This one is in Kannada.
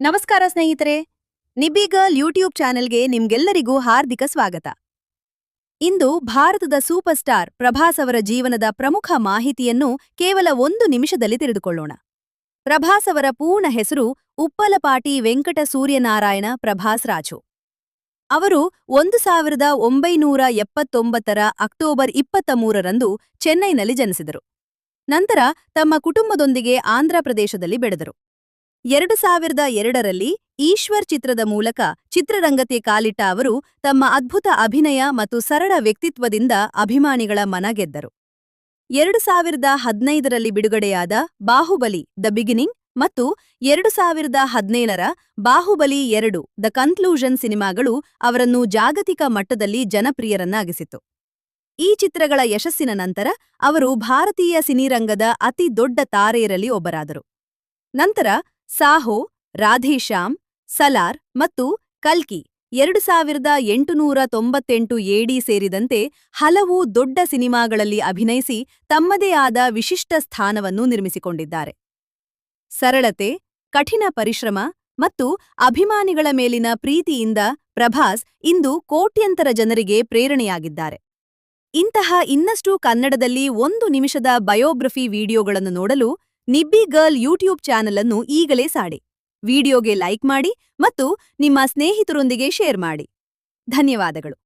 ನಮಸ್ಕಾರ ಸ್ನೇಹಿತರೆ, ನಿಬ್ಬಿ ಗರ್ಲ್ ಯೂಟ್ಯೂಬ್ ಚಾನೆಲ್ಗೆ ನಿಮ್ಗೆಲ್ಲರಿಗೂ ಹಾರ್ದಿಕ ಸ್ವಾಗತ. ಇಂದು ಭಾರತದ ಸೂಪರ್ ಸ್ಟಾರ್ ಪ್ರಭಾಸ್ ಅವರ ಜೀವನದ ಪ್ರಮುಖ ಮಾಹಿತಿಯನ್ನು ಕೇವಲ 1 ನಿಮಿಷದಲ್ಲಿ ತಿಳಿದುಕೊಳ್ಳೋಣ. ಪ್ರಭಾಸ್ ಅವರ ಪೂರ್ಣ ಹೆಸರು ಉಪ್ಪಲಪಾಟಿ ವೆಂಕಟ ಸೂರ್ಯನಾರಾಯಣ ಪ್ರಭಾಸ್ ರಾಜು. ಅವರು 1979ರ ಅಕ್ಟೋಬರ್ 23ರಂದು ಚೆನ್ನೈನಲ್ಲಿ ಜನಿಸಿದರು. ನಂತರ ತಮ್ಮ ಕುಟುಂಬದೊಂದಿಗೆ ಆಂಧ್ರಪ್ರದೇಶದಲ್ಲಿ ಬೆಳೆದರು. 2002ರಲ್ಲಿ ಈಶ್ವರ್ ಚಿತ್ರದ ಮೂಲಕ ಚಿತ್ರರಂಗಕ್ಕೆ ಕಾಲಿಟ್ಟ ಅವರು ತಮ್ಮ ಅದ್ಭುತ ಅಭಿನಯ ಮತ್ತು ಸರಳ ವ್ಯಕ್ತಿತ್ವದಿಂದ ಅಭಿಮಾನಿಗಳ ಮನ ಗೆದ್ದರು. 2015ರಲ್ಲಿ ಬಿಡುಗಡೆಯಾದ ಬಾಹುಬಲಿ ದ ಬಿಗಿನಿಂಗ್ ಮತ್ತು 2017ರ ಬಾಹುಬಲಿ 2 ದ ಕನ್ಕ್ಲೂಷನ್ ಸಿನಿಮಾಗಳು ಅವರನ್ನು ಜಾಗತಿಕ ಮಟ್ಟದಲ್ಲಿ ಜನಪ್ರಿಯರನ್ನಾಗಿಸಿತು. ಈ ಚಿತ್ರಗಳ ಯಶಸ್ಸಿನ ನಂತರ ಅವರು ಭಾರತೀಯ ಸಿನಿರಂಗದ ಅತಿ ದೊಡ್ಡ ತಾರೆಯರಲ್ಲಿ ಒಬ್ಬರಾದರು. ನಂತರ ಸಾಹೋ, ರಾಧೇಶ್ಯಾಮ್, ಸಲಾರ್ ಮತ್ತು ಕಲ್ಕಿ 2898 ಎಡಿ ಸೇರಿದಂತೆ ಹಲವು ದೊಡ್ಡ ಸಿನಿಮಾಗಳಲ್ಲಿ ಅಭಿನಯಿಸಿ ತಮ್ಮದೇ ಆದ ವಿಶಿಷ್ಟ ಸ್ಥಾನವನ್ನು ನಿರ್ಮಿಸಿಕೊಂಡಿದ್ದಾರೆ. ಸರಳತೆ, ಕಠಿಣ ಪರಿಶ್ರಮ ಮತ್ತು ಅಭಿಮಾನಿಗಳ ಮೇಲಿನ ಪ್ರೀತಿಯಿಂದ ಪ್ರಭಾಸ್ ಇಂದು ಕೋಟ್ಯಂತರ ಜನರಿಗೆ ಪ್ರೇರಣೆಯಾಗಿದ್ದಾರೆ. ಇಂತಹ ಇನ್ನಷ್ಟು ಕನ್ನಡದಲ್ಲಿ 1 ನಿಮಿಷದ ಬಯೋಗ್ರಫಿ ವಿಡಿಯೋಗಳನ್ನು ನೋಡಲು ನಿಬ್ಬಿ ಗರ್ಲ್ ಯೂಟ್ಯೂಬ್ ಚಾನೆಲ್ ಅನ್ನು ಈಗಲೇ ಸಾಡಿ. ವಿಡಿಯೋಗೆ ಲೈಕ್ ಮಾಡಿ ಮತ್ತು ನಿಮ್ಮ ಸ್ನೇಹಿತರೊಂದಿಗೆ ಶೇರ್ ಮಾಡಿ. ಧನ್ಯವಾದಗಳು.